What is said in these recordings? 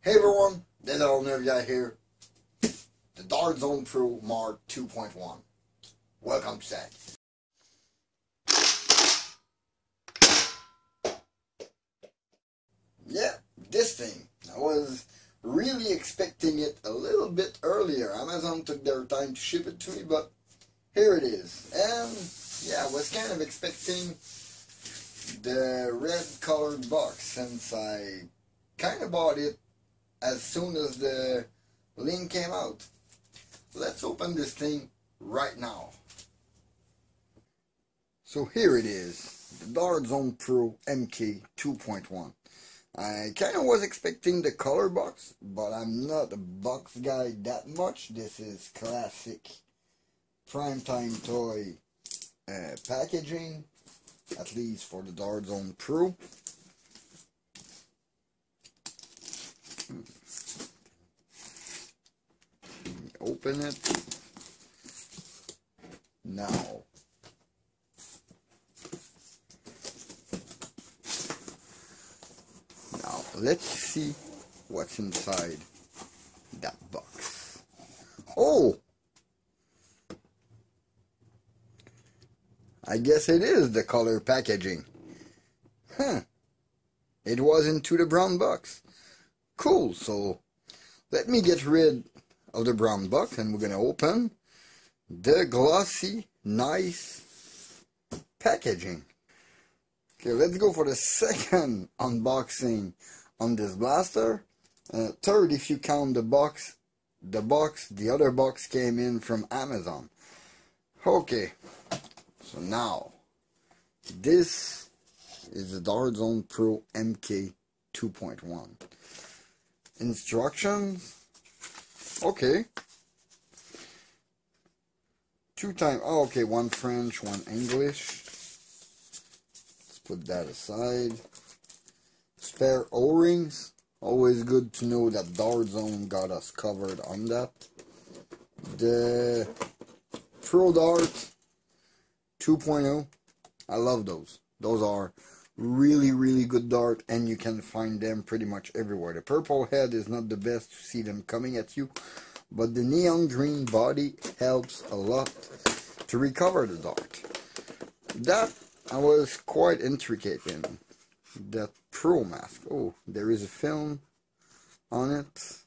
Hey everyone, this old nerve guy here. The Dart Zone Pro MK-2.1. Welcome to that. Yeah, this thing. I was really expecting it a little bit earlier. Amazon took their time to ship it to me, but here it is. And yeah, I was kind of expecting the red colored box since I kind of bought it as soon as the link came out. Let's open this thing right now. So here it is, the Dart Zone Pro MK-2.1. I kind of was expecting the color box, but I'm not a box guy that much. This is classic primetime toy packaging, at least for the Dart Zone Pro. Open it now. Now let's see what's inside that box. Oh, I guess it is the color packaging. Huh. It was into the brown box. Cool. So let me get rid of the brown box and we're gonna open the glossy, nice packaging. Okay, let's go for the second unboxing on this blaster. Third, if you count the other box came in from Amazon. Okay, so now this is the Dart Zone Pro MK-2.1. Instructions. Okay. Okay, one French, one English. Let's put that aside. Spare O-rings. Always good to know that Dart Zone got us covered on that. The Pro Dart 2.0. I love those. Those are really good dart, and you can find them pretty much everywhere. The purple head is not the best to see them coming at you, but the neon green body helps a lot to recover the dart. That I was quite intricate in. That Pro mask. Oh, there is a film on it.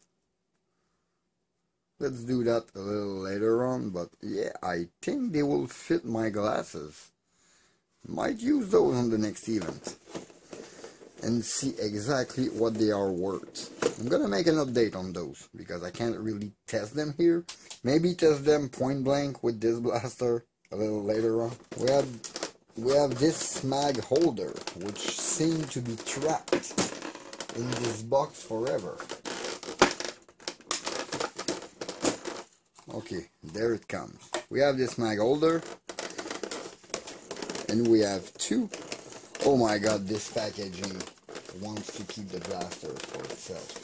Let's do that a little later on, but yeah, I think they will fit my glasses. Might use those on the next event and see exactly what they are worth. I'm gonna make an update on those because I can't really test them here. Maybe test them point blank with this blaster a little later on. We have this mag holder which seemed to be trapped in this box forever. Okay, there it comes. We have this mag holder. And we have two. Oh my god, this packaging wants to keep the blaster for itself.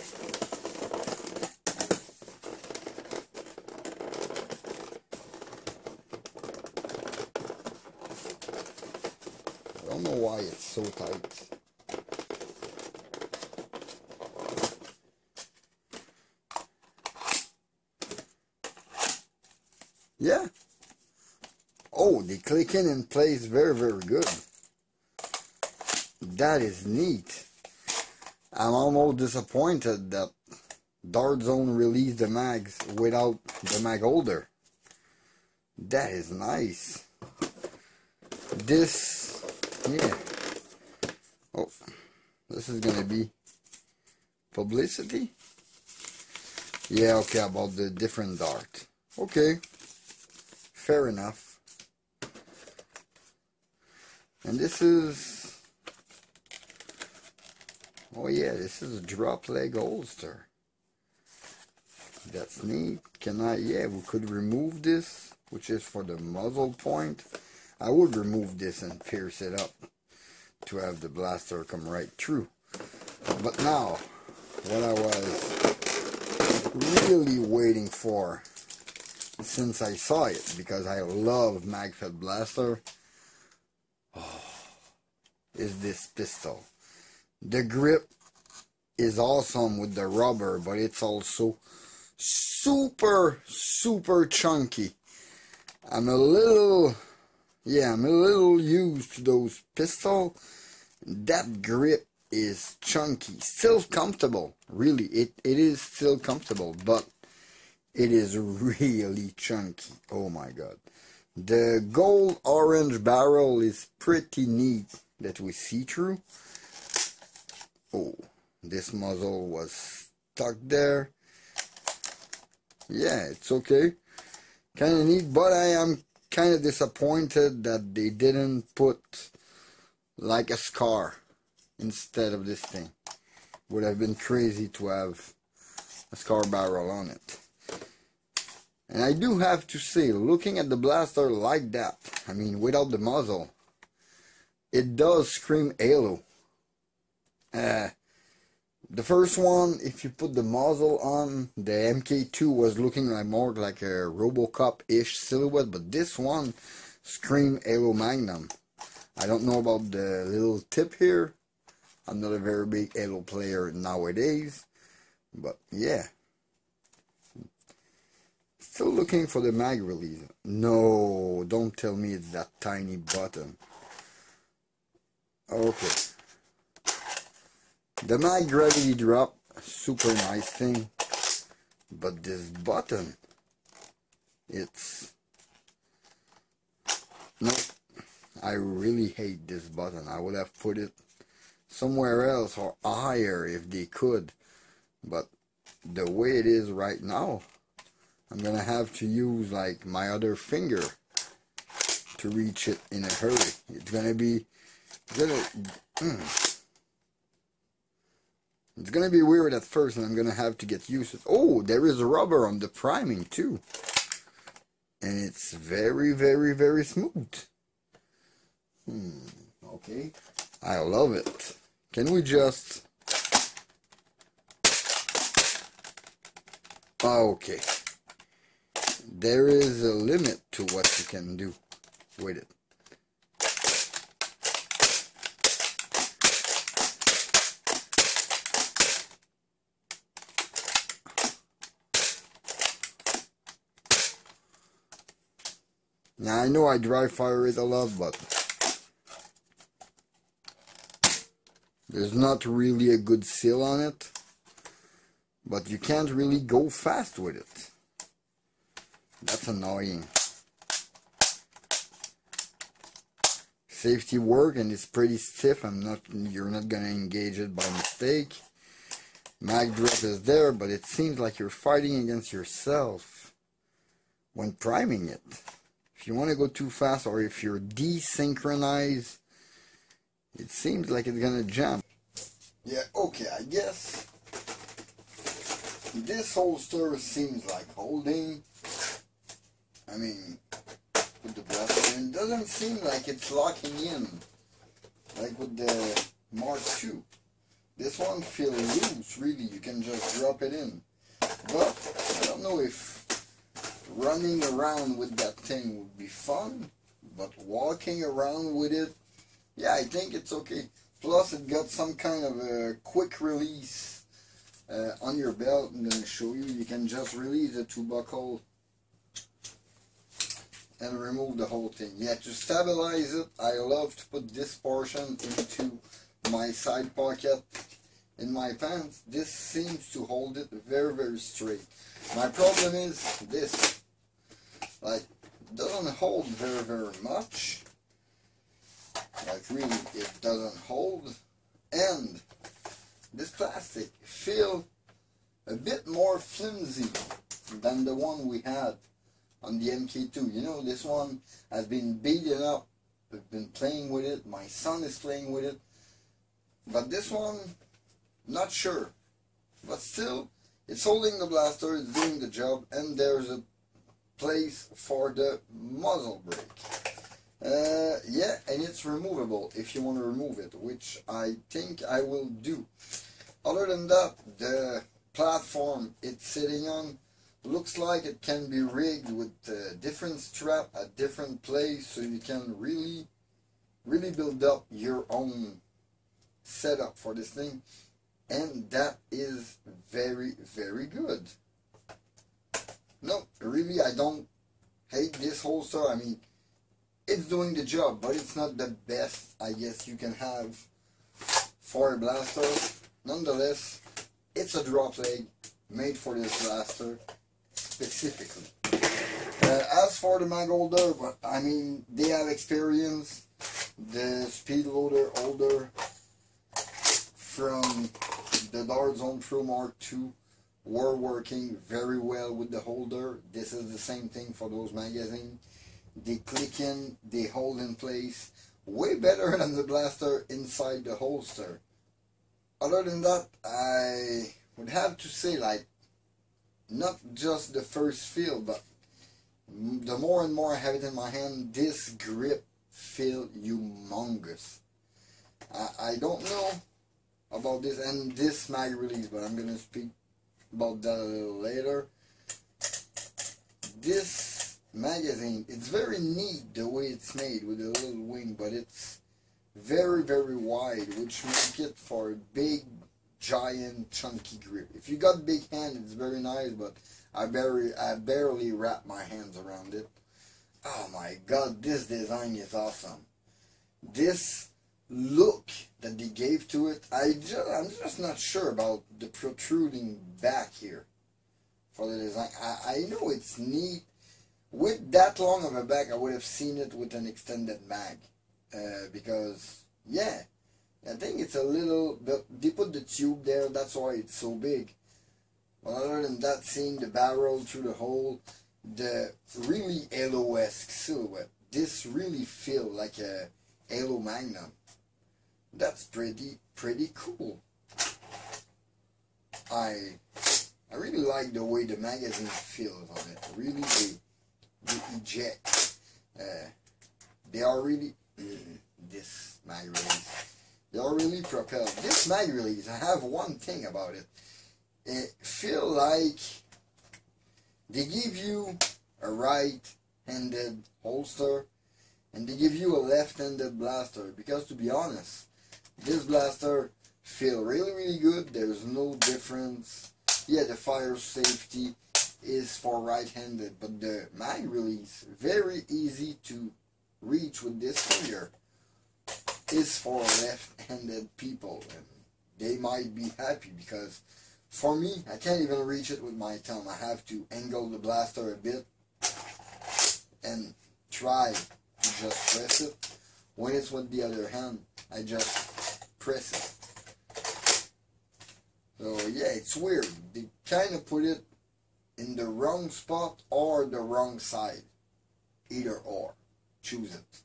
I don't know why it's so tight. Yeah. Oh, they click in place very good. That is neat. I'm almost disappointed that Dart Zone released the mags without the mag holder. That is nice. This, yeah. Oh, this is gonna be publicity. Yeah, okay, about the different dart. Okay, fair enough. And this is, oh yeah, this is a drop leg holster. That's neat. Yeah, we could remove this, which is for the muzzle point. I would remove this and pierce it up to have the blaster come right through. But now, what I was really waiting for, since I saw it, because I love MagFed blaster, is this pistol. The grip is awesome with the rubber, but it's also super chunky. I'm a little used to those pistols. That grip is chunky, still comfortable. Really, it is still comfortable, but it is really chunky. Oh my god. The gold orange barrel is pretty neat that we see through. Oh, this muzzle was stuck there. Yeah, it's okay. Kind of neat, but I am kind of disappointed that they didn't put like a scar instead of this thing. Would have been crazy to have a scar barrel on it. And I do have to say, looking at the blaster like that, I mean without the muzzle, it does scream Halo. The first one, if you put the muzzle on, the MK2 was looking like more like a Robocop-ish silhouette, but this one scream Halo Magnum. I don't know about the little tip here. I'm not a very big Halo player nowadays, but yeah. Still looking for the mag release. No, don't tell me it's that tiny button. Okay. The mag gravity drop, super nice thing. But this button, it's... No, I really hate this button. I would have put it somewhere else or higher if they could. But the way it is right now, I'm gonna have to use like my other finger to reach it in a hurry. It's gonna be it's gonna be weird at first, and I'm gonna have to get used to it. Oh, there is rubber on the priming too, and it's very smooth. Okay, I love it. Can we just... Okay. There is a limit to what you can do with it. Now I know I dry fire it a lot, but there's not really a good seal on it. But you can't really go fast with it. That's annoying. Safety work, and it's pretty stiff. You're not gonna engage it by mistake. Mag drop is there, but it seems like you're fighting against yourself when priming it. If you want to go too fast, or if you're desynchronized, it seems like it's gonna jam. Yeah, okay, I guess this holster seems like holding. I mean, with the blaster, it doesn't seem like it's locking in, like with the Mark II. This one feels loose, really. You can just drop it in. But I don't know if running around with that thing would be fun, but walking around with it, yeah, I think it's okay. Plus, it got some kind of a quick release on your belt. I'm going to show you. You can just release the two buckle and remove the whole thing. Yeah, to stabilize it, I love to put this portion into my side pocket in my pants. This seems to hold it very straight. My problem is this, like, it doesn't hold very much. Like, really, it doesn't hold. And this plastic feels a bit more flimsy than the one we had on the MK2. You know, this one has been beaten up. We've been playing with it. My son is playing with it. But this one, not sure. But still, it's holding the blaster, it's doing the job, and there's a place for the muzzle brake. Yeah, and it's removable if you want to remove it, which I think I will do. Other than that, the platform it's sitting on looks like it can be rigged with a different strap at different place, so you can really build up your own setup for this thing. and that is very, very good. No, really, I don't hate this holster. I mean, it's doing the job, but it's not the best, I guess, you can have for a blaster. Nonetheless, it's a drop leg made for this blaster specifically. As for the mag holder, but I mean, they have experience. The speed loader holder from the Dart Zone Pro MK-2 were working very well with the holder. This is the same thing for those magazines. They click in, they hold in place way better than the blaster inside the holster. Other than that, I would have to say, like, not just the first feel, but the more and more I have it in my hand, this grip feel humongous. I don't know about this and this mag release, but I'm gonna speak about that a little later. This magazine, it's very neat the way it's made with a little wing, but it's very, very wide, which make it for a big, giant, chunky grip. If you got big hand, it's very nice, but I barely wrap my hands around it. Oh my god, this design is awesome. This look that they gave to it, I'm just not sure about the protruding back here for the design. I know it's neat. With that long of a back, I would have seen it with an extended mag. Because, yeah, I think it's a little, but they put the tube there, that's why it's so big. But other than that, seeing the barrel through the hole, the really Halo-esque silhouette, this really feels like a Halo Magnum. That's pretty cool. I really like the way the magazine feels on it. Really, they eject. They are really, this mag release, they are really propelled. This mag release, I have one thing about it. It feel like they give you a right-handed holster and they give you a left-handed blaster, because to be honest, this blaster feel really good. There's no difference. Yeah, the fire safety is for right-handed, but the mag release, very easy to reach with this finger, is for left-handed people, and they might be happy, because for me, I can't even reach it with my thumb. I have to angle the blaster a bit and try to just press it. When it's with the other hand, I just press it. So yeah, it's weird. They kind of put it in the wrong spot or the wrong side. Either or. Choose it.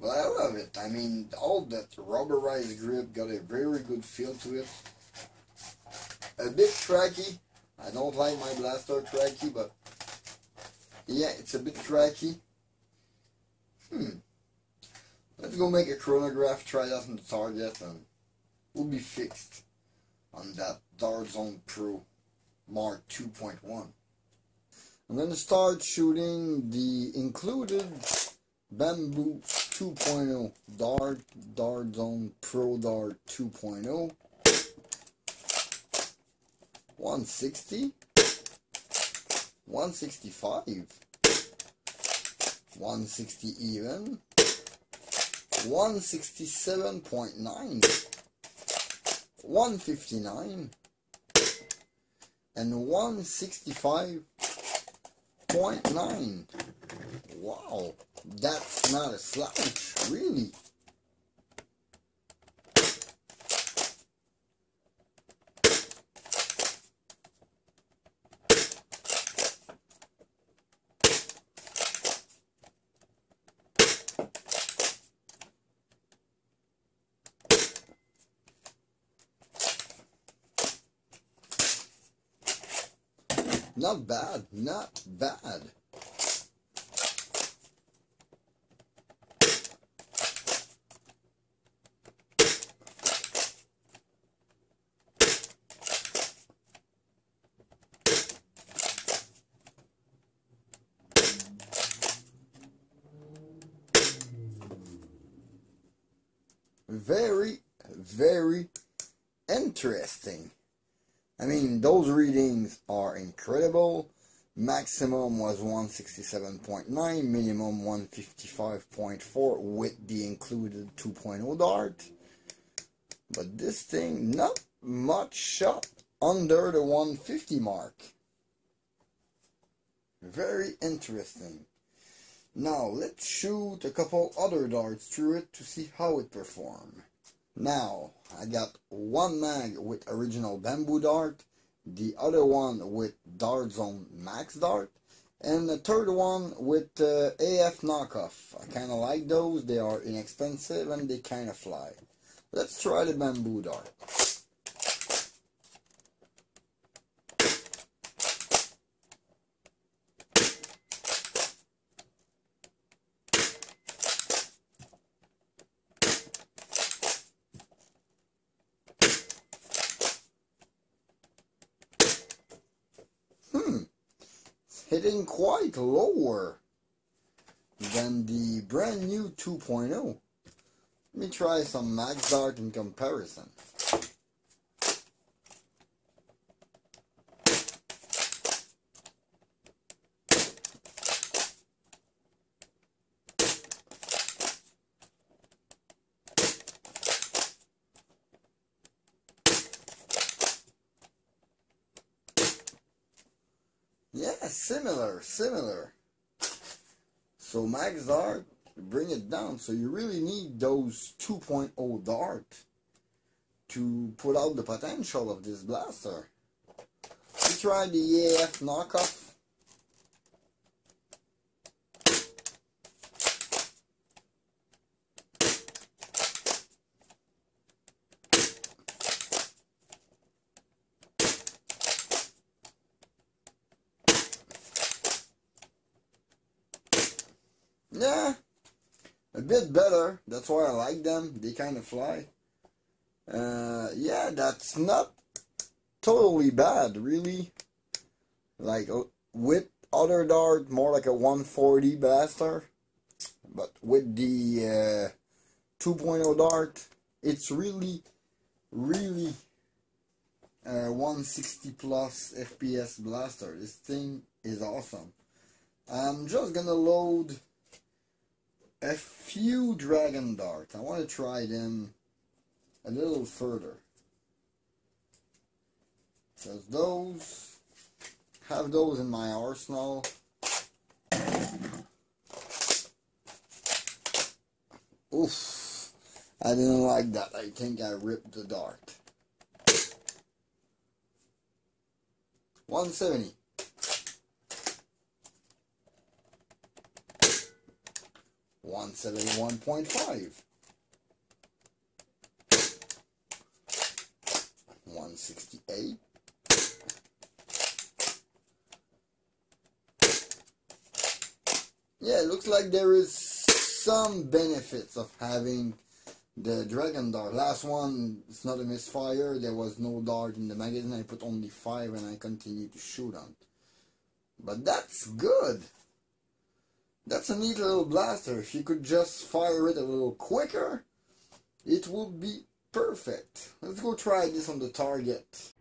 But I love it. I mean, all that rubberized grip got a very good feel to it. A bit cracky. I don't like my blaster cracky, but yeah, it's a bit cracky. Let's go make a chronograph, try that on the target, and we'll be fixed on that Dart Zone Pro MK-2.1. I'm going to start shooting the included Bamboo 2.0 Dart Zone Pro Dart 2.0. 160, 165, 160 even, 167.9, 159, and 165.9. Wow, that's not a slouch, really. Not bad, not bad. Very interesting. I mean, those readings are incredible. Maximum was 167.9, minimum 155.4 with the included 2.0 dart. But this thing, not much shot under the 150 mark. Very interesting. Now, let's shoot a couple other darts through it to see how it performs. Now, I got one mag with original bamboo dart, the other one with Dart Zone Max dart, and the third one with AF knockoff. I kind of like those. They are inexpensive and they kind of fly. Let's try the bamboo dart. Hitting quite lower than the brand new 2.0. Let me try some max dart in comparison. Yeah, similar. So max dart, bring it down. So you really need those 2.0 dart to put out the potential of this blaster. We tried the AF knockoff. Yeah, a bit better. That's why I like them. They kind of fly. Yeah, that's not totally bad, really. Like with other dart, more like a 140 blaster. But with the 2.0 dart, it's really 160 plus FPS blaster. This thing is awesome. I'm just gonna load a few dragon darts. I want to try them a little further. Because those, have those in my arsenal. Oof, I didn't like that. I think I ripped the dart. 170. 171.5. 168. Yeah, it looks like there is some benefits of having the dragon dart. Last one, it's not a misfire. There was no dart in the magazine. I put only 5 and I continued to shoot on. But that's good. That's a neat little blaster. If you could just fire it a little quicker, it would be perfect. Let's go try this on the target.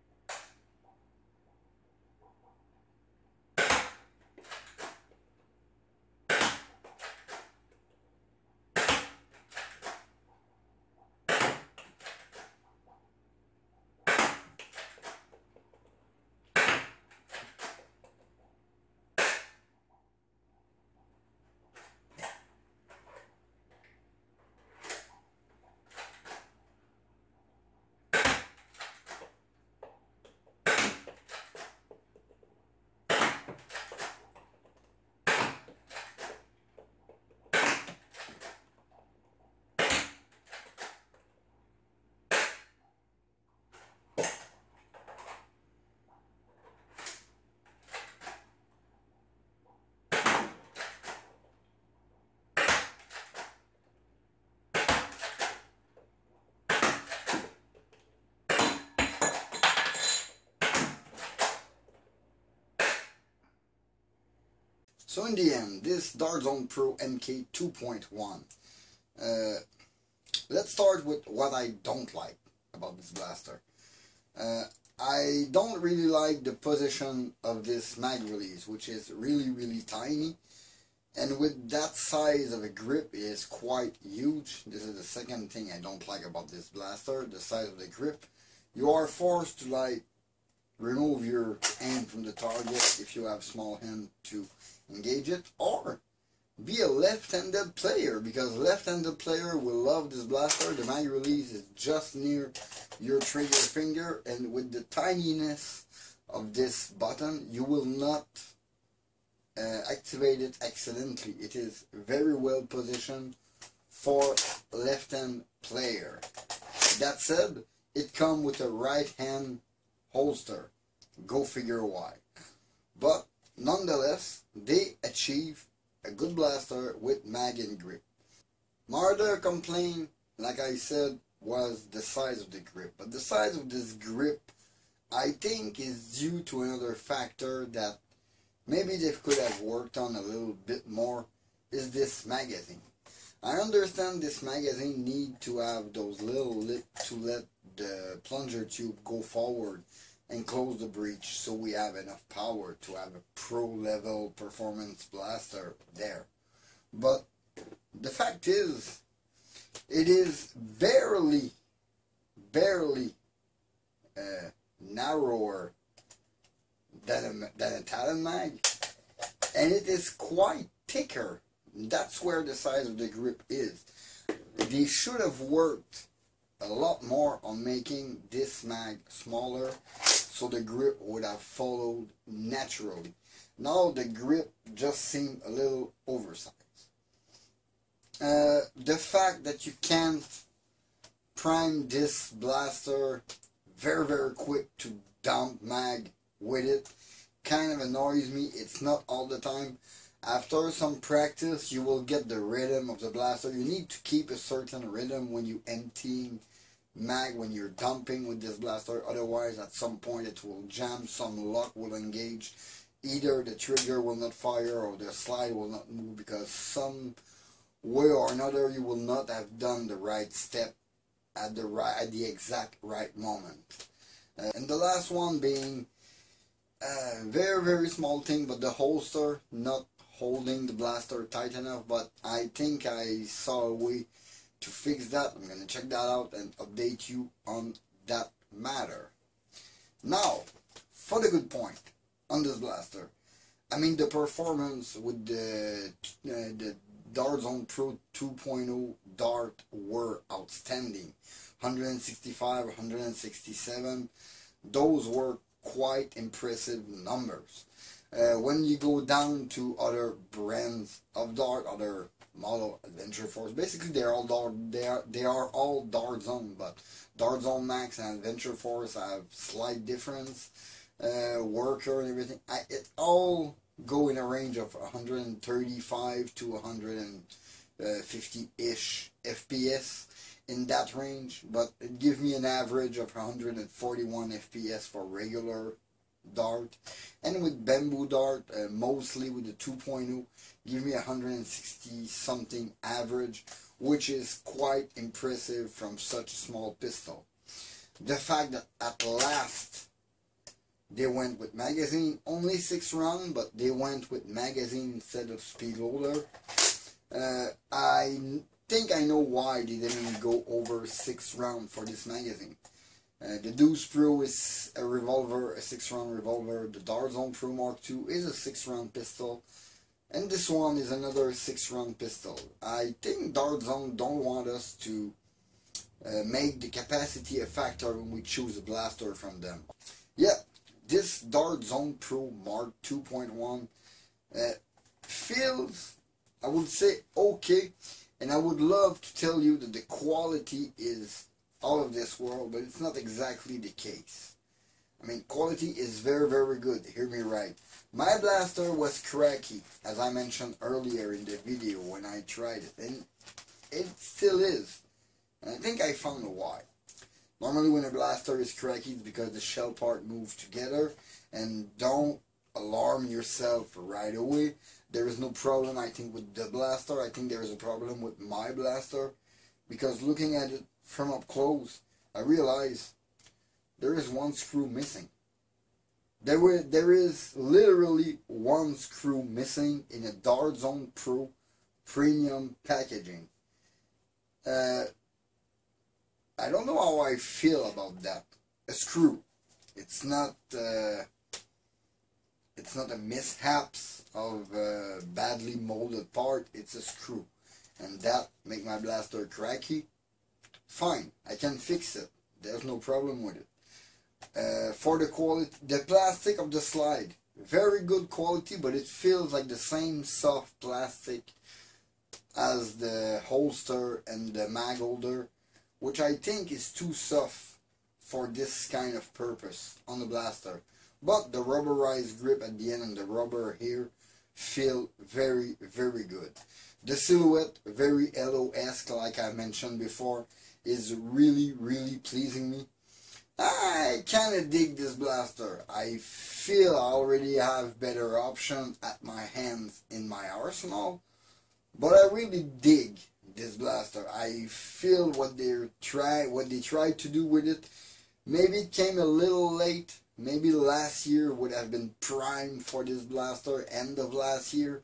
So in the end, this Dart Zone Pro MK-2.1. Let's start with what I don't like about this blaster. I don't really like the position of this mag release, which is really tiny. And with that size of a grip, it is quite huge. This is the second thing I don't like about this blaster, the size of the grip. You are forced to like remove your hand from the target if you have small hand to engage it, or be a left-handed player, because left-handed player will love this blaster. The mag release is just near your trigger finger, and with the tininess of this button, you will not activate it accidentally. It is very well positioned for left-hand player. That said, it comes with a right-hand holster. Go figure why. But nonetheless, they achieve a good blaster with mag and grip. My other complaint, like I said, was the size of the grip. But the size of this grip, I think, is due to another factor that maybe they could have worked on a little bit more, is this magazine. I understand this magazine need to have those little lips to let the plunger tube go forward and close the breech, so we have enough power to have a pro level performance blaster there. But the fact is, it is barely narrower than a Talon mag, and it is quite thicker. That's where the size of the grip is. They should have worked a lot more on making this mag smaller, so the grip would have followed naturally. Now the grip just seemed a little oversized. The fact that you can't prime this blaster very quick to dump mag with it kind of annoys me. It's not all the time. After some practice, you will get the rhythm of the blaster. You need to keep a certain rhythm when you emptying mag, when you're dumping with this blaster. Otherwise, at some point it will jam, some lock will engage. Either the trigger will not fire or the slide will not move, because some way or another you will not have done the right step at the exact right moment. And the last one being a very small thing, but the holster not holding the blaster tight enough. But I think I saw a way to fix that. I'm gonna check that out and update you on that matter. Now, for the good point on this blaster, I mean, the performance with the Dart Zone Pro 2.0 Dart were outstanding. 165, 167, those were quite impressive numbers. When you go down to other brands of Dart, other model, Adventure Force, basically they're all Dart. They are all Dart Zone, but Dart Zone Max and Adventure Force have slight difference. Worker and everything, it all go in a range of 135 to 150-ish FPS, in that range, but it gives me an average of 141 FPS for regular Dart. And with Bamboo Dart, mostly with the 2.0, give me 160 something average, which is quite impressive from such a small pistol. The fact that at last they went with magazine, only 6 rounds, but they went with magazine instead of speed loader. I think I know why they didn't go over 6 rounds for this magazine. The Deuce Pro is a revolver, a 6-round revolver. The Dart Zone Pro Mark II is a 6-round pistol. And this one is another 6-round pistol. I think Dart Zone don't want us to make the capacity a factor when we choose a blaster from them. Yeah, this Dart Zone Pro Mark 2.1 feels, I would say, okay. And I would love to tell you that the quality is out of this world, but it's not exactly the case. I mean, quality is very good, hear me right. My blaster was cracky, as I mentioned earlier in the video when I tried it, and it still is. And I think I found why. Normally when a blaster is cracky, it's because the shell part move together, and don't alarm yourself right away. There is no problem, I think, with the blaster. I think there is a problem with my blaster, because looking at it from up close, I realize there is one screw missing. There is literally one screw missing in a Dart Zone Pro premium packaging. I don't know how I feel about that. A screw. It's not a mishaps of a badly molded part. It's a screw, and that make my blaster cracky. Fine, I can fix it. There's no problem with it. For the quality, the plastic of the slide, very good quality, but it feels like the same soft plastic as the holster and the mag holder, which I think is too soft for this kind of purpose on the blaster. But the rubberized grip at the end and the rubber here feel very, very good. The silhouette, very LO-esque, like I mentioned before, is really, really pleasing me. I kind of dig this blaster. I feel I already have better options at my hands in my arsenal, but I really dig this blaster. I feel what they tried to do with it. Maybe it came a little late. Maybe last year would have been prime for this blaster. End of last year,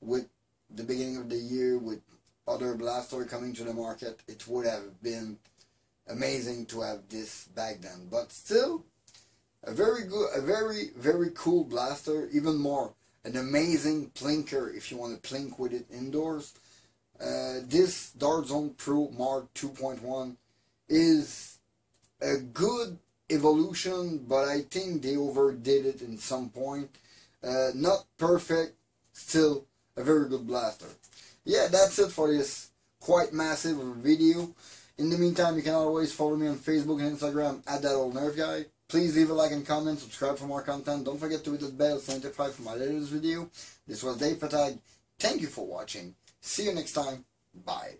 with the beginning of the year, with other blaster coming to the market, it would have been amazing to have this back then. But still, a very good, a very, very cool blaster. Even more, an amazing plinker if you want to plink with it indoors. This Dart Zone Pro MK-2.1 is a good evolution, but I think they overdid it in some point. Not perfect, still a very good blaster. Yeah, that's it for this quite massive video. In the meantime, you can always follow me on Facebook and Instagram at ThatOldNerfGuy. Please leave a like and comment, subscribe for more content. Don't forget to hit the bell to notify for my latest video. This was Dave Fatag. Thank you for watching. See you next time. Bye.